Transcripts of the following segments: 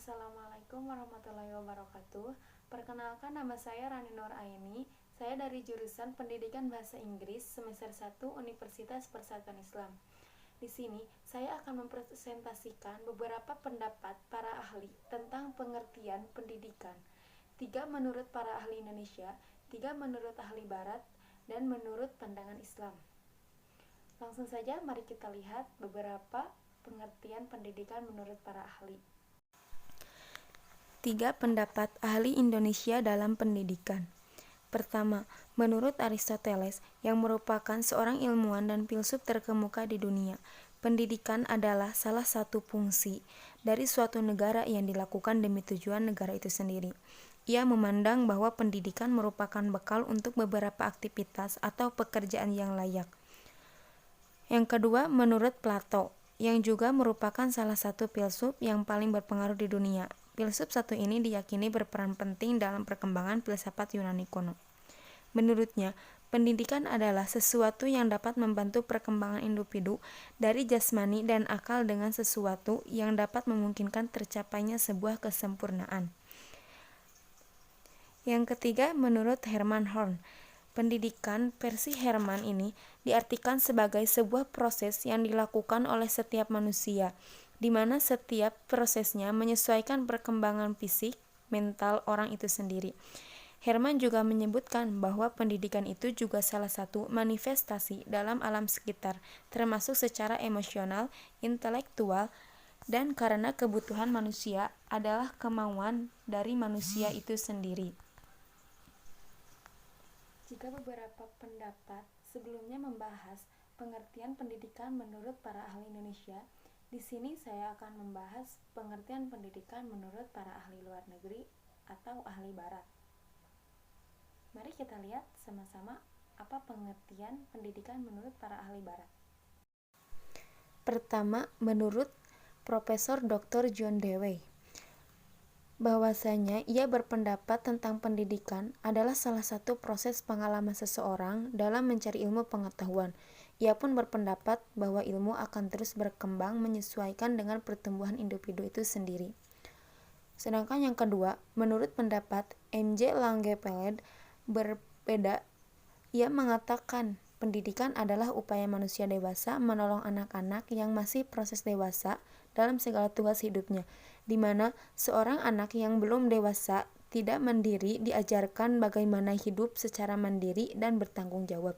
Assalamualaikum warahmatullahi wabarakatuh. Perkenalkan, nama saya Rani Nur Aini. Saya dari jurusan Pendidikan Bahasa Inggris semester 1 Universitas Persatuan Islam. Di sini, saya akan mempresentasikan beberapa pendapat para ahli tentang pengertian pendidikan. 3 menurut para ahli Indonesia, 3 menurut ahli Barat, dan menurut pandangan Islam. Langsung saja, mari kita lihat beberapa pengertian pendidikan menurut para ahli. 3 pendapat ahli Indonesia dalam pendidikan. Pertama, menurut Aristoteles, yang merupakan seorang ilmuwan dan filsuf terkemuka di dunia, pendidikan adalah salah satu fungsi dari suatu negara yang dilakukan demi tujuan negara itu sendiri. Ia memandang bahwa pendidikan merupakan bekal untuk beberapa aktivitas atau pekerjaan yang layak. Yang kedua, menurut Plato, yang juga merupakan salah satu filsuf yang paling berpengaruh di dunia. Filsuf satu ini diyakini berperan penting dalam perkembangan filsafat Yunani kuno. Menurutnya, pendidikan adalah sesuatu yang dapat membantu perkembangan individu dari jasmani dan akal dengan sesuatu yang dapat memungkinkan tercapainya sebuah kesempurnaan. Yang ketiga, menurut Hermann Horn, pendidikan versi Hermann ini diartikan sebagai sebuah proses yang dilakukan oleh setiap manusia, di mana setiap prosesnya menyesuaikan perkembangan fisik, mental orang itu sendiri. Hermann juga menyebutkan bahwa pendidikan itu juga salah satu manifestasi dalam alam sekitar, termasuk secara emosional, intelektual, dan karena kebutuhan manusia adalah kemauan dari manusia itu sendiri. Jika beberapa pendapat sebelumnya membahas pengertian pendidikan menurut para ahli Indonesia, di sini saya akan membahas pengertian pendidikan menurut para ahli luar negeri atau ahli Barat. Mari kita lihat sama-sama apa pengertian pendidikan menurut para ahli Barat. Pertama, menurut Profesor Dr. John Dewey, bahwasanya ia berpendapat tentang pendidikan adalah salah satu proses pengalaman seseorang dalam mencari ilmu pengetahuan. Ia pun berpendapat bahwa ilmu akan terus berkembang menyesuaikan dengan pertumbuhan individu itu sendiri. Sedangkan yang kedua, menurut pendapat M.J. Langeveld berbeda. Ia mengatakan pendidikan adalah upaya manusia dewasa menolong anak-anak yang masih proses dewasa dalam segala tugas hidupnya, di mana seorang anak yang belum dewasa tidak mandiri diajarkan bagaimana hidup secara mandiri dan bertanggung jawab.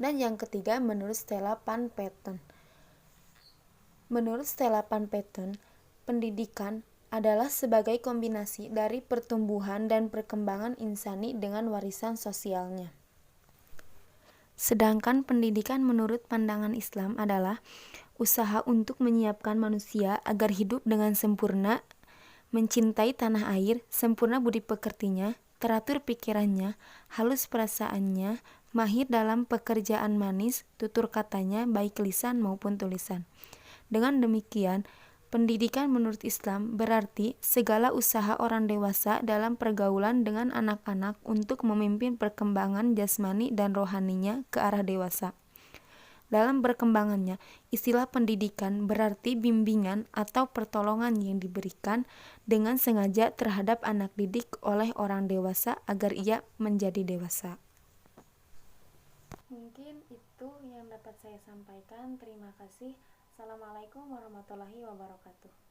Dan yang ketiga, menurut Stella Van Patten. Menurut Stella Van Patten, pendidikan adalah sebagai kombinasi dari pertumbuhan dan perkembangan insani dengan warisan sosialnya. Sedangkan pendidikan menurut pandangan Islam adalah usaha untuk menyiapkan manusia agar hidup dengan sempurna, mencintai tanah air, sempurna budi pekertinya, teratur pikirannya, halus perasaannya, mahir dalam pekerjaan manis, tutur katanya baik lisan maupun tulisan. Dengan demikian, pendidikan menurut Islam berarti segala usaha orang dewasa dalam pergaulan dengan anak-anak untuk memimpin perkembangan jasmani dan rohaninya ke arah dewasa. Dalam perkembangannya, istilah pendidikan berarti bimbingan atau pertolongan yang diberikan dengan sengaja terhadap anak didik oleh orang dewasa agar ia menjadi dewasa. Mungkin itu yang dapat saya sampaikan. Terima kasih. Assalamualaikum warahmatullahi wabarakatuh.